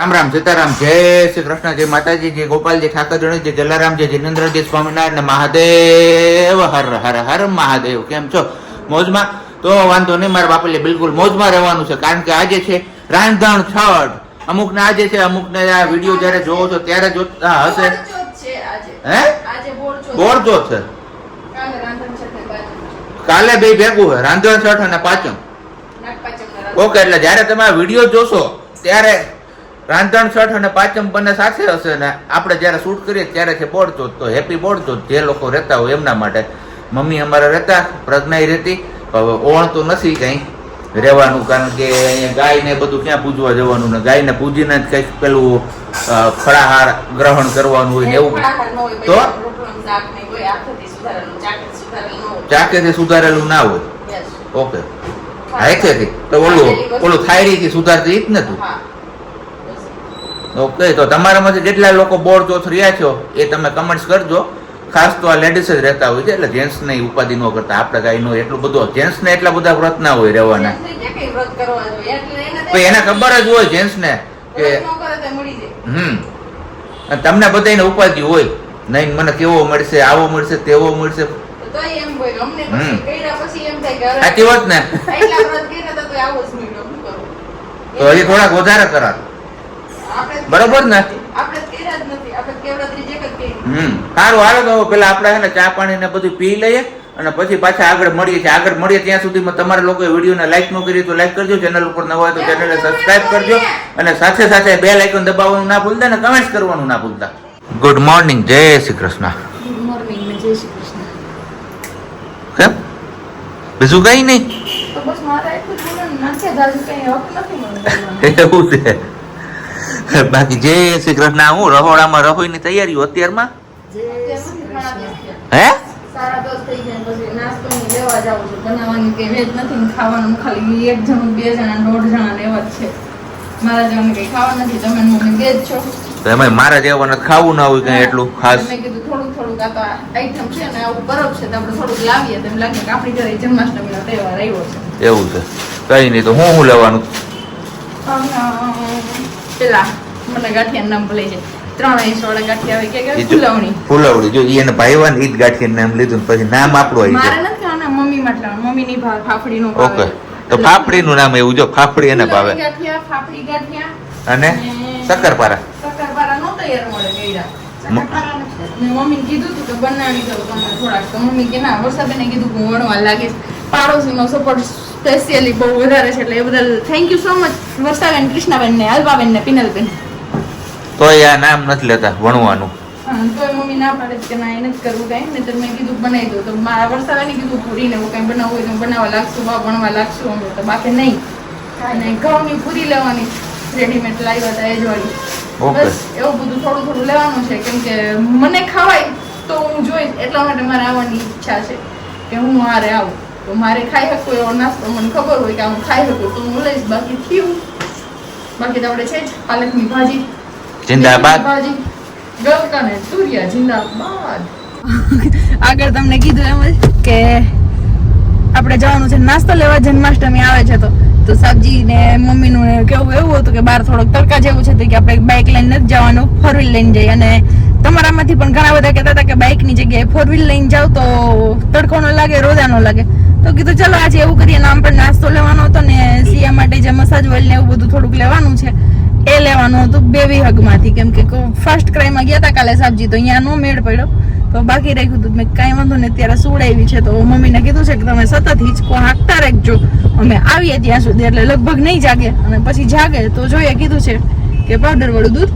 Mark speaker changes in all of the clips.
Speaker 1: રામ રામ સીતારામ જય શ્રી કૃષ્ણ જય માતાજી જય ગોપાલજી ઠાકરજી જય જલારામ જય જિનેન્દ્રજી સ્વામિનારાયણ મહાદેવ હર હર હર મહાદેવ. કેમ છો? મોજમાં? તો વાંધો નહીં, મારા બાપલે બિલકુલ મોજમાં રહેવાનું છે, કારણ કે આજે છે રાંધણ છઠ. અમુક ને આજે છે, અમુક ને આ વિડીયો જયારે જોવો છો ત્યારે જોતા હશે. હે બોરચોથ છે, કાલે બે ભેગું છે રાંધણ છઠ અને પાંચમ. ઓકે, એટલે જયારે તમે આ વિડીયો જોશો ત્યારે રાંધણ છઠ અને પાંચમ બંને સાથે હશે ને આપણે જયારે શૂટ કરીએ ત્યારે છે બોરચોથ. તો હેપી બોરચોથ જે લોકો રહેતા હોય એમના માટે. મમ્મી અમારે રહેતા, પ્રજ્ઞા રહેતી, ઓણ તો નથી કઈ રહેવાનું, કારણ કે અહીંયા ગાય ને બધું ક્યાં પૂજવા જવાનું ને ગાય ને પૂજીને જ કઈક પેલું ફળાહાર ગ્રહણ કરવાનું હોય ને એવું. તો ચાકેથી સુધારેલું ના હોય. ઓકે, હાઈથી તો ઓલું થાયરી થી સુધારતી જ નતું. ઓકે, તો તમારામાંથી જેટલા લોકો બોરચોથ રહ્યા છો એ તમે કમેન્ટ્સ કરજો. ખાસ તો આ લેડીઝ જ રહેતા હોય છે, એટલે જેન્ટ્સ ને ઉપાધિ ન કરતા. આપણે કઈ નો એટલું બધું જેન્ટ્સ ને એટલા બધા વ્રત ના હોય રહેવાના. એને ખબર જ હોય જેન્ટ્સ ને કે તમને બધાને ઉપાધિ હોય, નહીં મને કેવો મળશે, આવો મળશે, તેવો મળશે. સાચી વાત ને? તો હજી થોડાક વધારે કરા, બરોબર ને? સારું, હાલો તો પેલા આપણે છે ને ચા પાણી ને બધું પી લઈએ અને પછી પાછા આગળ મળીએ છીએ. આગળ મળીએ ત્યાં સુધીમાં તમારા લોકોએ વિડીયોને લાઈક ન કરી તો લાઈક કરજો, ચેનલ ઉપર નવા હોય તો ચેનલને સબસ્ક્રાઇબ કરજો અને સાથે સાથે બેલ આઇકોન દબાવવાનું ના ભૂલતા અને કમેન્ટ્સ કરવાનું ના ભૂલતા. ગુડ મોર્નિંગ, જય શ્રી કૃષ્ણ.
Speaker 2: ગુડ મોર્નિંગ, જય શ્રી કૃષ્ણ.
Speaker 1: કેમ બીજું કઈ નહીં?
Speaker 2: તો બસ મારા એટલું જ બોલવાનું, નાખે દાજુ કઈ હક નથી મને.
Speaker 1: એવું છે. બાકી જય શ્રી કૃષ્ણ. હું રહોડામાં રહોઈની તૈયારીઓ અત્યારમાં. હે
Speaker 2: 10:30 થઈ ગયા, પછી નાસ્તો લેવા જાઉં છું. બનાવવાની કઈ વેજ નથી, ખાવાનું ખાલી એક જણું, બે જણા, 1.5 જણા એવા જ છે. મારા જવાનું કઈ ખાવા નથી. તમે મમ્મી બે જ છો.
Speaker 1: એમાં મારા જેવાને ખાવું ના હોય કઈ એટલું ખાસ.
Speaker 2: મેં કીધું થોડુંક આ તો આઈટમ છે ને આવું બરફ છે તો આપણે થોડુંક લાવીએ, તેમ લાગે કે આપણી ઘરે જન્માષ્ટમીનો તહેવાર આવ્યો છે.
Speaker 1: એવું છે, કઈ નહીં. તો હું લેવાનું?
Speaker 2: પેલા મને ગાંઠિયા નામ ભૂલે છે, 3 વાળા ગાંઠિયા આવે કે ફુલવણી.
Speaker 1: ફુલવણી જો એને ભાઈવાન ઈ જ ગાંઠિયા નામ લીધું, પછી નામ આપણું આવી
Speaker 2: મારે
Speaker 1: જાય.
Speaker 2: નથી ખાવાના, મમ્મી માટે મમ્મી ની ભાવે, ફાફડી નો
Speaker 1: ઓકે, તો ફાફડી નું નામ એવું, જો ફાફડી એને ભાવે.
Speaker 2: ગાંઠિયા, ફાફડી ગાંઠિયા
Speaker 1: અને શક્કરપારા.
Speaker 2: શક્કરપારા નો તૈયાર મળે ગઈરા. શક્કરપારા મેં મમ્મીને કીધું હતું કે બનાવી દઉં તમને થોડાક, તો મમ્મી કે ના, વર્ષાબેને કીધું કે વણવા લાગે છે. પાડોશીનો સપોર્ટ સ્પેશિયલી બહુ વધારે છે, એટલે એ બદલ થેન્ક યુ સો મચ વર્ષાબેન, કૃષ્ણાબેન ને અલ્પાબેન ને પિનલબેન.
Speaker 1: તો આ નામ નથી લેતા વણવાનું.
Speaker 2: તો મમ્મી ના પાડે કે ના એને જ કરવું કઈ ને, તો મેં કીધું બનાવી દઉં. તો મારા વર્ષાબેને કીધું પૂરી ને એવું કઈ બનાવવું હોય તો બનાવવા લાગશું, ભણવા લાગશું અમે, તો બાકી નહીં. અને ઘઉંની પૂરી લેવાની રેડીમેડ લાવ્યા હતા એ જ વાળી. બસ એવું બધું થોડું થોડું લેવાનું છે, કેમ કે મને ખાવાય તો હું જોઈશ, એટલા માટે મારે આવવાની ઈચ્છા છે કે હું હારે આવું. તો મારે ખાઈ શકું એવો નાસ્તો મને ખબર હોય કે હું ખાઈ શકું તો હું લઈશ, બાકી થયું. બાકી તો આપણે છે જ પાલકની ભાજી
Speaker 1: જિંદાબાદ,
Speaker 2: ભાજી ગલકા ને તુરિયા જિંદાબાદ. આગળ તમને કીધું એમ જ કે આપણે જવાનું છે નાસ્તો લેવા, જન્માષ્ટમી આવે છે તો સબ્જી ને મમ્મીનું કેવું એવું હતું કે બહાર થોડોક તડકા જેવું છે, તો કે આપણે બાઇક લઈને નથી જવાનું, 4 વ્હીલ લઈને જઈએ. અને તમારામાંથી પણ ઘણા બધા કહેતા હતા કે બાઇકની જગ્યાએ 4 વ્હીલ લઈને જાવ તો તડકો ન લાગે, રોદા ન લાગે. તો કીધું ચલો આજે એવું કરીએ. આમ પણ નાસ્તો લેવાનો હતો ને સિયા માટે જે મસાજ ઓઇલ ને એવું બધું થોડુંક લેવાનું છે એ લેવાનું હતું બેબી હગમાંથી, કેમ કે ફર્સ્ટ ક્રાઈમાં ગયા હતા કાલે સબ્જી, તો અહીંયા નો મેળ પડ્યો તો બાકી રાખ્યું હતું. મેં કાંઈ વાંધો નહીં, અત્યારે સુવડાવી છે. તો મમ્મીને કીધું છે કે તમે સતત હિંચકો હાંકતા રાખજો, અમે આવીએ ત્યાં સુધી. એટલે લગભગ નહીં જાગે, અને પછી જાગે તો જોઈએ કીધું છે કે પાવડર વાળું દૂધ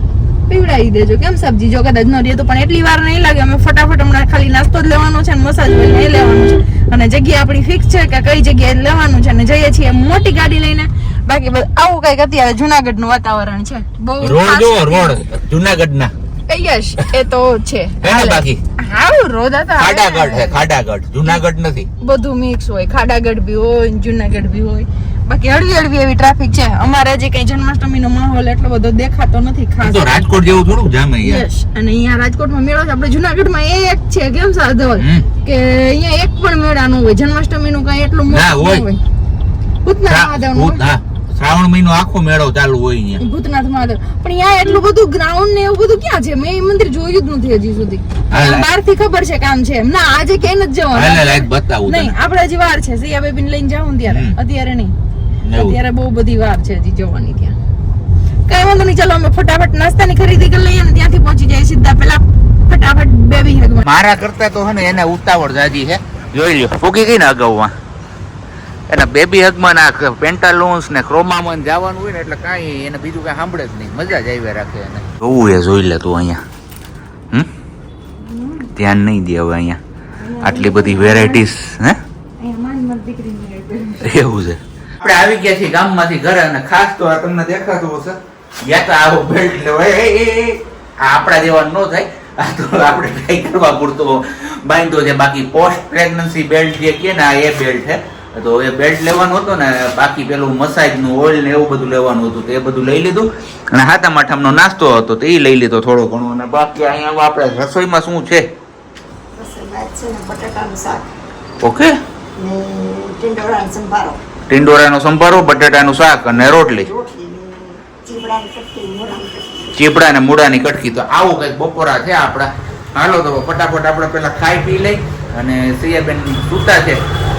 Speaker 2: પીવડાવી દેજો. કેમ સબ્જી જો કદાચ ન રહે તો પણ એટલી વાર નહીં લાગે. અમે ફટાફટ હમણાં ખાલી નાસ્તો જ લેવાનો છે અને મસાજ ઓઇલ નહીં લેવાનું છે, અને જગ્યા આપણી ફિક્સ છે કે કઈ જગ્યાએ લેવાનું છે, અને જઈએ છીએ મોટી ગાડી લઈને. બાકી આવું કઈક અત્યારે જુનાગઢ નું વાતાવરણ છે. બહુ
Speaker 1: રોડ જો રોડ જુનાગઢ ના
Speaker 2: યસ એ તો છે.
Speaker 1: બાકી
Speaker 2: હાઉ રોડ હતા,
Speaker 1: ખાડાગઢ છે, ખાડાગઢ જુનાગઢ નથી.
Speaker 2: બધું મિક્સ હોય, ખાડાગઢ બી હોય, જુનાગઢ બી હોય. બાકી હળવી હળવી એવી ટ્રાફિક છે. અમારે જે કઈ જન્માષ્ટમી નો માહોલ એટલો બધો દેખાતો નથી ખાસ.
Speaker 1: તો રાજકોટ જેવું થોડું જામે યાર.
Speaker 2: યસ, અને અહીંયા રાજકોટમાં મેળો છે. આપણે જુનાગઢમાં એક છે કેમ સાધવલ કે અહીંયા એક પણ મેળા ન હોય, જન્માષ્ટમી નું કઈ એટલું મોટું ન હોય. ઉતના મહાદેવ નું
Speaker 1: શ્રાવણ મહિનો આખો મેળો ચાલુ હોય અહીંયા
Speaker 2: ભૂતનાથ મહાદેવ. પણ ત્યાં એટલું બધું ગ્રાઉન્ડ ને એવું બધું ક્યાં છે? મેં એ મંદિર જોયું જ નથી હજી સુધી. બહાર થી ખબર છે કામ છે એમ. ના આજે ક્યાંય નથી જવાનું.
Speaker 1: બતાવું
Speaker 2: નહીં, આપણે હજી વાર છે. સિયા બેબી લઈને જાઉં ત્યારે. અત્યારે નહીં, અત્યારે બહુ બધી વાર છે હજી જવાની ત્યાં. કઈ વાંધો નહીં, ચાલો અમે ફટાફટ નાસ્તાની ખરીદી કરી લઈએ ને ત્યાંથી પહોંચી જાય સીધા પેલા ફટાફટ બેબી હગમાં.
Speaker 1: મારા કરતા તો હે ને એને ઉતાવળ જાજી છે. જોઈ લ્યો ફૂકી ગઈ ને અગાઉમાં એના બેબી હગમાં ના પેન્ટાલુન્સ ને ક્રોમામાં જવાનું હોય ને એટલે કાંઈ એને બીજું કાંઈ સાંભળે જ નહીં. મજા જ આવી રાખે એને. જોવું એ જોઈ લે તું અહીંયા. ધ્યાન નહીં દે હવે અહીંયા આટલી બધી વેરાયટીસ. હે એવું છે. આપણે આવી ગયા છીએ ગામમાંથી ઘરે અને ખાસ તો આ તમને દેખાતું હશે યા તો આવો બેલ્ટ લેવાય આપણા જેવા ન થાય. આ તો આપણે ટ્રાય કરવા પૂરતો બાંધો છે. બાકી પોસ્ટ પ્રેગ્નન્સી બેલ્ટ જે કે ને આ એ બેલ્ટ છે. તો એ બેલ્ટ લેવાનું હતું ને બાકી પેલું મસાજ નું ઓઇલ ને એવું બધું લેવાનું હતું તો એ બધું લઈ લીધું. અને હાથા માઠામનો નાસ્તો હતો તો એ લઈ લીધો થોડો ઘણો. અને બાકી અહીંયા આપણે રસોઈમાં શું છે?
Speaker 3: બટાકાનું શાક.
Speaker 1: ઓકે.
Speaker 3: ટિંડોરાનો સંભારો.
Speaker 1: ટિંડોરાનો સંભારો, બટાટાનું શાક અને રોટલી. ચીપડા ને મૂળાની કટકી. તો આવું કઈક બપોરા છે આપડા. હાલો તો ફટાફટ આપણે પેલા ખાઈ પી લઈ અને સિયાબેન સૂતા છે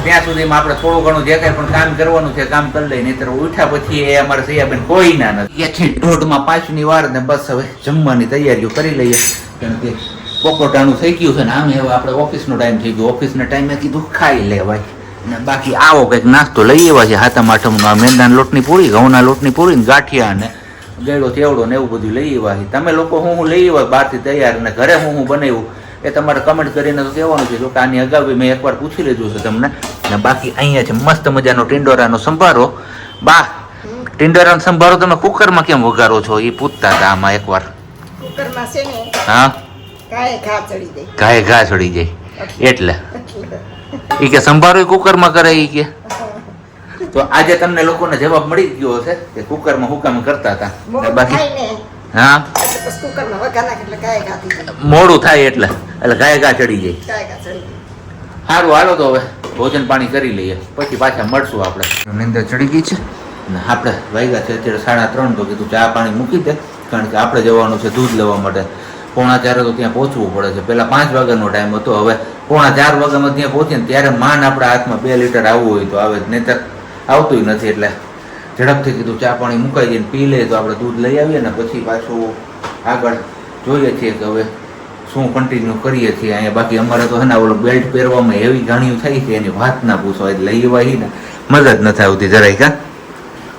Speaker 1: ત્યાં સુધીમાં આપણે થોડું ઘણું જે કઈ પણ કામ કરવાનું છે કામ કરી લઈ. નહીતર ઉઠ્યા પછી એ અમારે સિયાબેન કોઈ ના નથી. 1:30 ની વાર ને બસ હવે જમવાની તૈયારીઓ કરી લઈએ. કારણ કે પોપોટાનું થઈ ગયું છે ને આમે હવે આપણે ઓફિસનો ટાઈમ થઈ ગયો. ઓફિસના ટાઈમે કીધું ખાઈ લેવાય. અને બાકી આવો કંઈક નાસ્તો લઈ આવ્યા છે હાથમ આઠમનો. આ મેંદાના લોટની પૂરી, ઘઉંના લોટની પૂરી ને ગાંઠિયા ને ગેળો ચેવડો ને એવું બધું લઈ આવ્યા છે. તમે લોકો હું લઈ આવ્યા બહારથી તૈયાર ને ઘરે હું બનાવ્યું એ તમારે કમેન્ટ કરીને તો કહેવાનું છે. જો કે આની અગાઉ મેં એકવાર પૂછી લીધું છે તમને. ને બાકી અહીંયા છે મસ્ત મજાનો ટિંડોરાનો સંભારો. બા ટિંડોરાનો સંભારો તમે કુકરમાં કેમ વઘારો છો એ પૂછતા હતા આમાં એકવાર.
Speaker 3: કુકરમાં છે ને
Speaker 1: હા
Speaker 3: ગાય ઘા ચડી જાય.
Speaker 1: ગાય ઘા ચડી જાય એટલે ઈ કે સંભારો કુકરમાં કરે ઈ કે. તો આજે તમને લોકોને જવાબ મળી ગયો હશે કે કુકરમાં હુકામ કરતા હતા. બાકી હા
Speaker 3: કુકરમાં વઘાર નાખે એટલે ગાય ઘા થઈ જાય.
Speaker 1: મોડું થાય એટલે ગાય ઘા ચડી જાય.
Speaker 3: ગાય ઘા ચડી જાય.
Speaker 1: સારું હાલો તો હવે ભોજન પાણી કરી લઈએ પછી પાછા મળશું આપણે. નિંદર ચડી ગઈ છે ને આપણે વાગ્યા છે અત્યારે 3:30. તો કીધું ચા પાણી મૂકી દે કારણ કે આપણે જવાનું છે દૂધ લેવા માટે. 3:45 તો ત્યાં પહોંચવું પડે છે. પહેલા 5 વાગ્યાનો ટાઈમ હતો, હવે 4:45 વાગ્યામાં ત્યાં પહોંચીએ ને ત્યારે માન આપણા હાથમાં 2 લીટર આવવું હોય તો આવે જ, નહીં તો આવતું નથી. એટલે ઝડપથી કીધું ચા પાણી મુકાઈ જઈને પી લઈએ તો આપણે દૂધ લઈ આવીએ ને પછી પાછું આગળ જોઈએ છીએ કે હવે શું કન્ટિન્યુ કરીએ છીએ અહીંયા. બાકી અમારે તો હે ને ઓલો બેલ્ટ પહેરવામાં એવી ઘાણીઓ થઈ છે એની વાત ના પૂછો. એટલે લઈ આવી ને મજા જ નથી આવતી જરાય. કા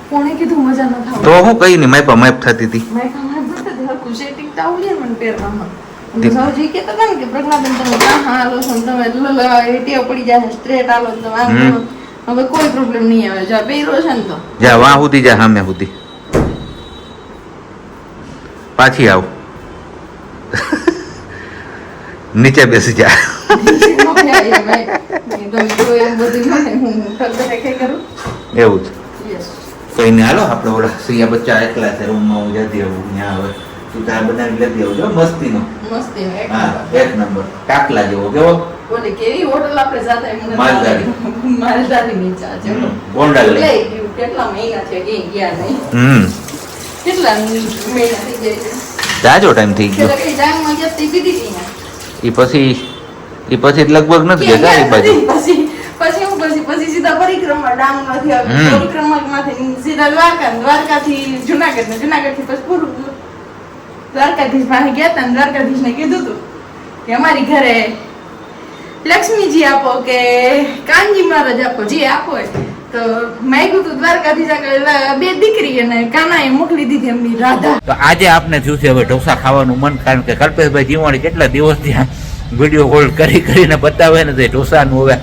Speaker 2: કોણે કીધું મજા ન થાવ?
Speaker 1: તો હું કઈ નહીં માઇપા માઇપ થતી હતી.
Speaker 2: સેટિંગ તો આવડે મને પહેરવામાં. સૌજી કે તો કે પ્રજ્ઞાબેન તમે હા હાલો છો તમે ટેવ પડી જાય સ્ટ્રેટ આલો તો આમ હવે કોઈ પ્રોબ્લેમ નહીં આવે. જા પહેરો છે ને તો
Speaker 1: જા વાહ સુધી જા સામે સુધી પાછી આવ નીચે બેસી જા. એવું જ કઈ નહીં. હાલો આપણે ઓલા સિયા બચ્ચા એકલા છે રૂમમાં હું જતી આવું ત્યાં હવે તું ચા બનાવી લેતી આવજો મસ્તીનો.
Speaker 2: મસ્તી
Speaker 1: હા એક નંબર ટાકલા જેવો કેવો
Speaker 2: બોલે કેવી હોટલ આપણે જાતા મને
Speaker 1: માલધારી
Speaker 2: ની ચા છે
Speaker 1: ગોંડલ
Speaker 2: લઈ ગયું. કેટલા મહિના છે કે ગયા નહીં. કેટલા મહિના થઈ જાય છે?
Speaker 1: જાજો ટાઈમ થઈ ગયો.
Speaker 2: એટલે કઈ જાંગમાં જતી પીધી હતી ને
Speaker 1: ઈ પછી લગભગ નથી ગયા ગાડી બાજુ.
Speaker 2: પછી સીધા પરિક્રમા ડાંગ માંથી આવી. પરિક્રમા માંથી સીધા દ્વારકાથી જુનાગઢ ને જુનાગઢ થી પછી પૂરું દ્વારકાધીશ પાસે ગયા હતા. દ્વારકાધીશ ને કીધું હતું કે અમારી ઘરે લક્ષ્મીજી આપો કે કાનજી મહારાજ આપો, જે આપો. તો માંગ્યું હતું દ્વારકાધીશ આગળ 2 દીકરી અને કાનાએ મોકલી દીધી એમની રાધા.
Speaker 1: તો આજે આપને થયું છે હવે ઢોસા ખાવાનું મન, કારણ કે કલ્પેશભાઈ જીવાણી કેટલા દિવસ ત્યાં વિડીયો કોલ કરીને બતાવે ને તે ઢોસાનું હવે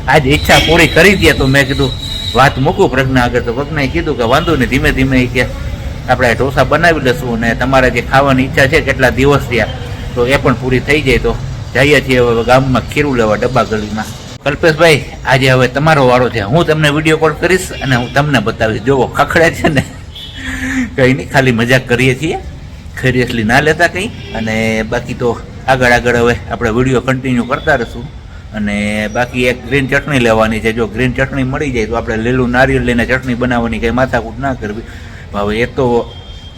Speaker 1: આજે ઈચ્છા પૂરી કરી દે. તો મેં કીધું વાત મૂકું પ્રજ્ઞા આગળ. તો પ્રજ્ઞાએ કીધું કે વાંધો નહીં ધીમે ધીમે કે આપણે ઢોસા બનાવી લઈશું અને તમારે જે ખાવાની ઈચ્છા છે કેટલા દિવસ થયા તો એ પણ પૂરી થઈ જાય. તો જઈએ છીએ હવે ગામમાં ખીરું લેવા ડબ્બા ગલીમાં. કલ્પેશભાઈ આજે હવે તમારો વારો છે. હું તમને વિડીયો કોલ કરીશ અને હું તમને બતાવીશ. જોવો ખખડે છે ને કંઈ નહીં, ખાલી મજાક કરીએ છીએ, સિરિયસલી ના લેતા કંઈ. અને બાકી તો આગળ હવે આપણે વિડીયો કન્ટિન્યુ કરતા રહીશું. અને બાકી એક ગ્રીન ચટણી લેવાની છે. જો ગ્રીન ચટણી મળી જાય તો આપણે લીલું નારિયેળ લઈને ચટણી બનાવવાની કંઈ માથાકૂટ ના કરવી. હવે એ તો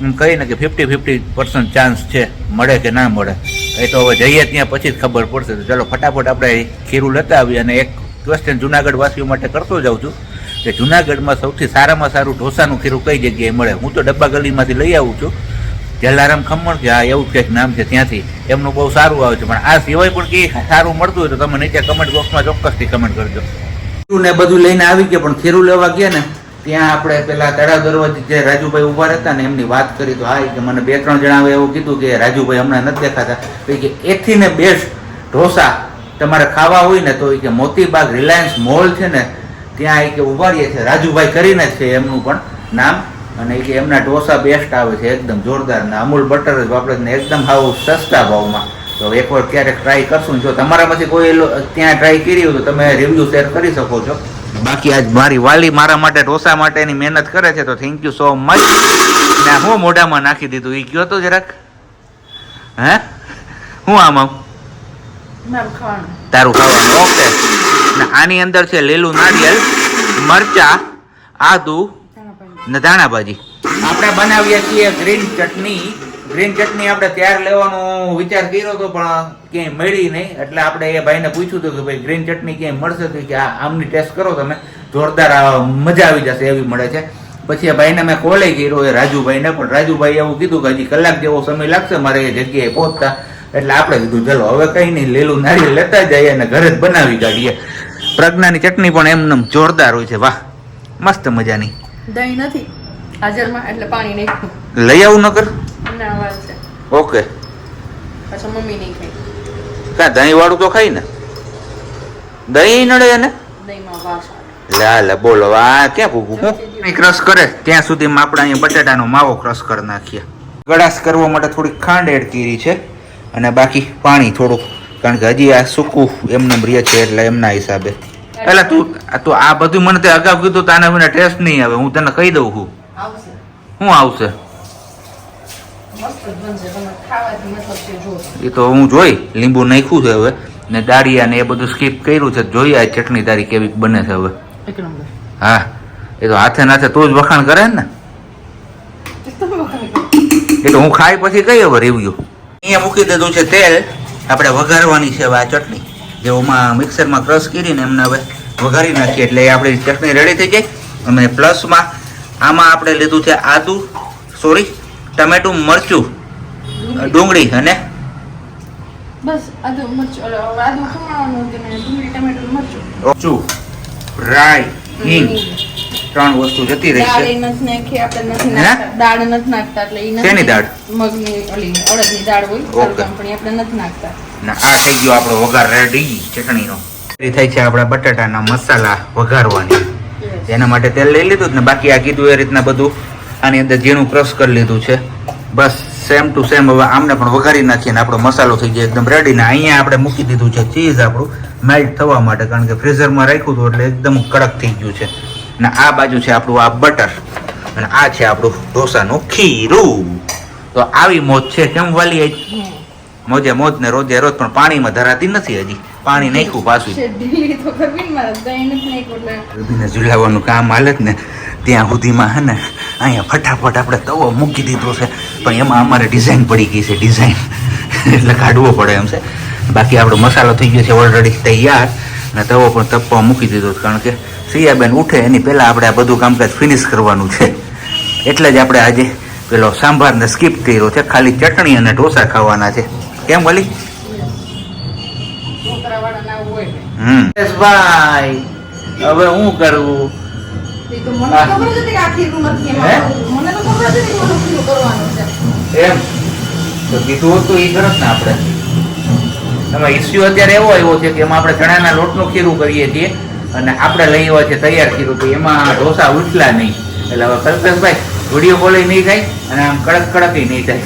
Speaker 1: એમ કહીને કે 50-50% ચાન્સ છે મળે કે ના મળે. એ તો હવે જઈએ ત્યાં પછી જ ખબર પડશે. તો ચાલો ફટાફટ આપણે ખીરું લેતા આવીએ. અને એક ક્વેશ્ચન જુનાગઢ વાસીઓ માટે કરતો જાઉં છું કે જુનાગઢમાં સૌથી સારામાં સારું ઢોસાનું ખીરું કઈ જગ્યાએ મળે. હું તો ડબ્બા ગલીમાંથી લઈ આવું છું. જલારામ ખમણ કે આ એવું કંઈક નામ છે ત્યાંથી એમનું બહુ સારું આવે છે. પણ આ સિવાય પણ કંઈ સારું મળતું હોય તો તમે નીચે કમેન્ટ બોક્સમાં ચોક્કસથી કમેન્ટ કરજો. ખીરું ને બધું લઈને આવી ગયા પણ ખીરું લેવા ગયા ને ત્યાં આપણે પેલા તળાવ દરવાજે જે રાજુભાઈ ઉભા હતા ને એમની વાત કરી તો હા કે મને 2-3 જણાએ એવું કીધું કે રાજુભાઈ હમણાં નથી દેખાતા. તો કે એથી ને બેસ્ટ ઢોસા તમારે ખાવા હોય ને તો કે મોતીબાગ રિલાયન્સ મોલ છે ને ત્યાં કે ઉભા રહીએ છે. રાજુભાઈ કરીને જ છે એમનું પણ નામ. અને કે એમના ઢોસા બેસ્ટ આવે છે એકદમ જોરદાર. ને અમૂલ બટર જ વાપરે ને એકદમ હાવ સસ્તા ભાવમાં. તો એકવાર ક્યારેક ટ્રાય કરશું. જો તમારામાંથી કોઈ ત્યાં ટ્રાય કરી હોય તો તમે રિવ્યુ શેર કરી શકો છો. બાકી આજ મારી વાલી મારા માટે ઢોસા માટેની મહેનત કરે છે તો થેન્ક યુ સો મચ. ને હું મોઢામાં નાખી દીધું એ કયો તો જરાક હે હું આમ તારું ખાવાનું ઓકે. ને આની અંદર છે લીલું નારિયેળ, મરચા, આદુ ને ધાણા ભાજી. આપણે બનાવીએ છીએ ગ્રીન ચટણી. ગ્રીન ચટણી આપણે તૈયાર લેવાનો વિચાર કર્યો હતો પણ ક્યાંય મળી નહીં. એટલે આપણે એ ભાઈને પૂછ્યું હતું કે ભાઈ ગ્રીન ચટણી ક્યાંય મળશે તો કે આમની ટેસ્ટ કરો તમે જોરદાર મજા આવી જશે એવી મળે છે. પછી એ ભાઈને મેં કોલે કર્યો એ રાજુભાઈને. પણ રાજુભાઈ એવું કીધું કે હજી કલાક જેવો સમય લાગશે મારે એ જગ્યાએ પહોંચતા. એટલે આપણે કીધું ચલો હવે કઈ નહીં લીલું નારિયેળ લેતા જઈએ અને ઘરે જ બનાવી કાઢીએ. પ્રજ્ઞાની ચટણી પણ એમને જોરદાર હોય છે. વાહ મસ્ત મજાની.
Speaker 2: દહીં નથી હાજરમાં એટલે પાણી નહીં
Speaker 1: લઈ આવું નકર ઓકે.
Speaker 2: પાછા મમ્મી નહીં ખાઈ
Speaker 1: કા દહીં વાળું તો ખાઈ ને દહીં નડે ને
Speaker 2: દહીંમાં વાસ
Speaker 1: લા બોલો આ ક્યાં ભૂગું ક્રશ કરે ત્યાં સુધીમાં આપણે અહીંયા બટાટાનો માવો ક્રશ કરી નાખીએ. ગળાશ કરવા માટે થોડીક ખાંડ એડ કરી છે અને બાકી પાણી થોડુંક કારણ કે હજી આ સૂકું એમને બ્રિય છે એટલે એમના હિસાબે. એટલે તું આ બધું મને તે અગાઉ કીધું તાને મને ટેસ્ટ નહીં આવે. હું તને કહી દઉં છું શું આવશે એ તો હું જોઈ લીંબુ નાખ્યું છે હવે ને દાળિયા ને એ બધું સ્કીપ કર્યું છે. જોઈએ આ ચટણી તારી કેવી બને છે હવે. હા એ તો હાથે નાથે તું જ વખાણ કરે ને એ તો હું ખાઈ પછી કઈ હવે રિવ્યુ. અહીંયા મૂકી દીધું છે તેલ. આપણે વઘારવાની છે હવે આ ચટણી જેમાં મિક્સરમાં ક્રશ કરીને એમને હવે વઘારી નાખીએ એટલે આપણી ચટણી રેડી થઈ જાય. અને પ્લસમાં આમાં આપણે લીધું છે આદુ ટમેટું, મરચું, ડુંગળી અને
Speaker 2: બસ આદુ મરચું ખમણવાનું કે ડુંગળી ટમેટું મરચું
Speaker 1: રાઈ હિંગ 3 વસ્તુ જતી રહી છે.
Speaker 2: દાળ નથી નાખતા એટલે
Speaker 1: શેની દાળ?
Speaker 2: મગની ઓલી અડદની દાળ હોય કંપની આપણે નથી નાખતા.
Speaker 1: આ થઈ ગયો આપણો વઘાર રેડી ચટણીનો. થાય છે આપણા બટાટાના મસાલા વઘારવાની. એના માટે તેલ લઈ લીધું ને બાકી આ કીધું એ રીતના બધું આની અંદર ઝીણું ક્રશ કરી લીધું છે. બસ સેમ ટુ સેમ હવે આમને પણ વઘારી નાખીએ ને આપણો મસાલો થઈ જાય એકદમ રેડી. ને અહીંયા આપણે મૂકી દીધું છે ચીઝ આપણું મેલ્ટ થવા માટે કારણ કે ફ્રીઝરમાં રાખ્યું હતું એટલે એકદમ કડક થઈ ગયું છે. અને આ બાજુ છે આપણું આ બટર અને આ છે આપણું ઢોસાનું ખીરું. તો આવી મોજ છે કેમ વાલી મોજે મોજ ને રોજે રોજ પણ પાણીમાં ધરાતી નથી હજી. પાણી નાખ્યું પાછું ઝુલાવવાનું કામ હાલે જ ને ત્યાં સુધીમાં હે ને અહીંયા ફટાફટ આપણે તવો મૂકી દીધો છે પણ એમાં અમારે ડિઝાઇન પડી ગઈ છે ડિઝાઇન એટલે કાઢવો પડે એમ છે. બાકી આપણો મસાલો થઈ ગયો છે ઓલરેડી તૈયાર અને તવો પણ તપવા મૂકી દીધો કારણ કે સિયાબેન ઉઠે એની પહેલાં આપણે આ બધું કામકાજ ફિનિશ કરવાનું છે. એટલે જ આપણે આજે પેલો સાંભારને સ્કીપ કર્યો છે. ખાલી ચટણી અને ઢોસા ખાવાના છે. કેમ વલી? ભાઈ હવે હું કરવું એમ તો કીધું હતું એ કરત ને આપણે. એમાં ઇસ્યુ અત્યારે એવો આવ્યો છે કે એમાં આપણે ચણાના લોટનું ખીરું કરીએ છીએ અને આપણે લઈ આવ્યા છે તૈયાર ખીરું તો એમાં ઢોસા ઉઠલા નહીં. એટલે હવે કલ્પેશભાઈ વિડીયો કોલ નહીં થાય અને આમ કડક કડક નહીં થાય.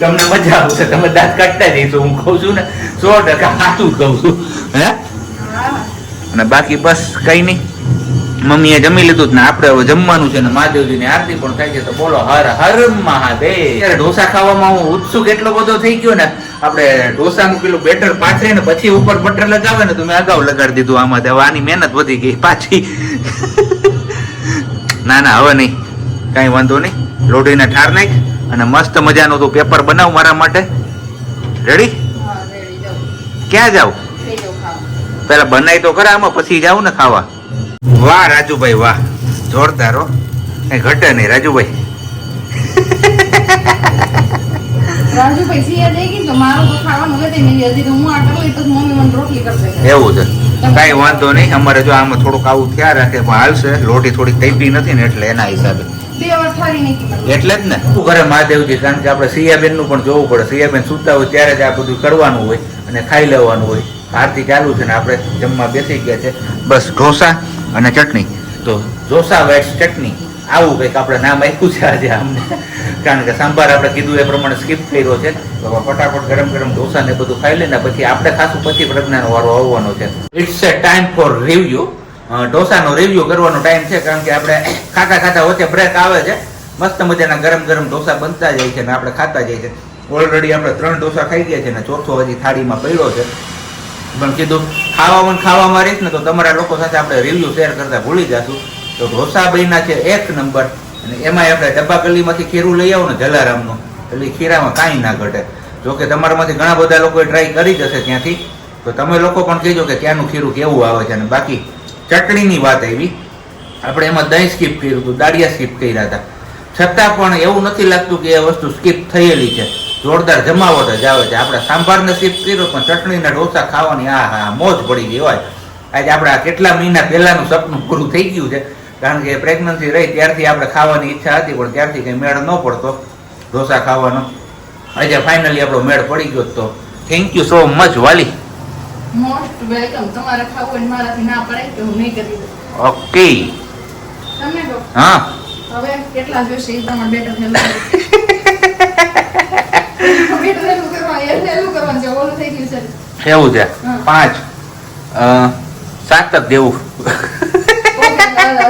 Speaker 1: તમને મજા આવશે. તમે દાંત કાઢતા જઈશું. હું કહું છું ને 100% સાચું કહું છું. હે અને બાકી બસ કઈ નહીં. મમ્મીએ જમી લીધું ને આપણે હવે જમવાનું છે ને મહાદેવજીની આરતી પણ થાય છે. તો બોલો હર હર મહાદેવ. ઢોસા ખાવામાં હું ઉત્સુક એટલો બધો થઈ ગયો ને આપણે ઢોસાનું પેલું બેટર પાથરે ને પછી ઉપર બટર લગાવે ને તો મેં અગાઉ લગાડી દીધું આમાં હવે આની મહેનત વધી ગઈ પાછી ના ના હવે નહીં કાંઈ વાંધો નહીં લોઢીને ઠાર નાખ અને મસ્ત મજાનું તું પેપર બનાવ મારા માટે રેડી ક્યાં જાવ પેલા બનાવી તો ખરા આમાં પછી જાવ ને ખાવા વાહ રાજુભાઈ વાહ જોરદાર હો કઈ ઘટે નહીં રાજુભાઈ
Speaker 2: રાજુભાઈ સિયા જઈ ગઈ તો મારું તો ખાવાનું લેતી નહીં હજી તો હું આ ટકલી તો મમ્મી મને રોટલી કરશે
Speaker 1: એવું છે કઈ વાંધો નહીં અમારે જો આમાં થોડુંક આવું થયા રાખે પણ હાલશે લોટી થોડી કઈપી નથી ને એટલે એના હિસાબે
Speaker 2: 2 વાર ઠારી નાખી
Speaker 1: એટલે જ ને શું કરે મહાદેવજી કારણ કે આપણે સિયાબેન નું પણ જોવું પડે સિયાબેન સુતા હોય ત્યારે જ આ બધું કરવાનું હોય અને ખાઈ લેવાનું હોય આરતી ચાલુ છે ને આપણે જમવા બેસી ગયા છે બસ ઢોસા અને ચટણી તો ઢોસા વેટ ચટણી આવું કંઈક આપણે નામ આપ્યું છે આજે અમને કારણ કે સાંભાર આપણે કીધું એ પ્રમાણે સ્કીપ કર્યો છે તો ફટાફટ ગરમ ગરમ ઢોસા ને બધું ખાઈ લઈને પછી આપણે ખાસું પછી પ્રજ્ઞાનો વારો આવવાનો છે it's a time for review ઢોસાનો રિવ્યુ કરવાનો ટાઈમ છે કારણ કે આપણે ખાતા ખાતા વચ્ચે બ્રેક આવે છે મસ્ત મજાના ગરમ ગરમ ઢોસા બનતા જાય છે ને આપણે ખાતા જાય છે ઓલરેડી આપણે 3 ઢોસા ખાઈ ગયા છે ને ચોથો હજી થાળીમાં પડ્યો છે પણ કીધું ખાવામાં રહીશ ને તો તમારા લોકો સાથે આપણે રિવ્યુ શેર કરતા ભૂલી જશું તો ઢોસા બન્યા છે 1 નંબર અને એમાં આપણે ડબ્બા ગલીમાંથી ખીરું લઈ આવો ને જલારામનું એટલે ખીરામાં કાંઈ ના ઘટે જોકે તમારામાંથી ઘણા બધા લોકોએ ટ્રાય કરી જશે ત્યાંથી તો તમે લોકો પણ કહેજો કે ત્યાંનું ખીરું કેવું આવે છે અને બાકી ચટણીની વાત આવી આપણે એમાં દહીં સ્કીપ કર્યું હતું દાળિયા સ્કીપ કર્યા હતા છતાં પણ એવું નથી લાગતું કે એ વસ્તુ સ્કીપ થયેલી છે જોરદાર જમાવટ જ આવે છે આપણે સાંભારને સ્કીપ કર્યો પણ ચટણીના ઢોસા ખાવાની હા મોજ પડી ગઈ હોય આજે આપણે કેટલા મહિના પહેલાનું સપનું પૂરું થઈ ગયું છે કારણ કે પ્રેગ્નન્સી રહી ત્યારથી આપણે ખાવાની ઈચ્છા હતી પણ ત્યારથી કંઈ મેળ ન પડતો ઢોસા ખાવાનો આજે ફાઇનલી આપણો મેળ પડી ગયો તો થેન્ક યુ સો મચ વાલી
Speaker 2: મોસ્ટ વેલકમ તમારે ખાવું હોય મારાથી ના પડે તો હું નહીં કરી દઉં
Speaker 1: ઓકે
Speaker 2: તમે કહો
Speaker 1: હા
Speaker 2: હવે કેટલા જોશે એ તમારે બેટર થયેલું બેટર થયેલું કરવાનું છે ઓલું થઈ ગયું છે
Speaker 1: એવું છે
Speaker 2: હા.
Speaker 1: 5 7 જ દેવું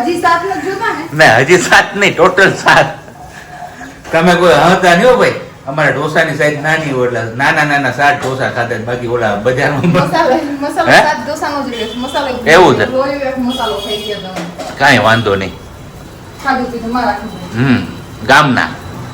Speaker 2: હજી 7 નથી જોતા ને
Speaker 1: ના હજી 7 નહીં ટોટલ 7 તમે કોઈ હતા નહીં હો ભાઈ અમારા ઢોસાની સાઈઝ નાની હોય એટલે નાના 7 ઢોસા ખાધા છે. બાકી ઓલા બજારમાં
Speaker 2: મસાલો
Speaker 1: હે?
Speaker 2: 7 ડોસાનો જ રહ્યો મસાલો
Speaker 1: એવું છે?
Speaker 2: લોહી એક મસાલો થઈ ગયો તમે
Speaker 1: કાંઈ વાંધો નહીં
Speaker 2: ખાધું પીધું મારા
Speaker 1: ગામના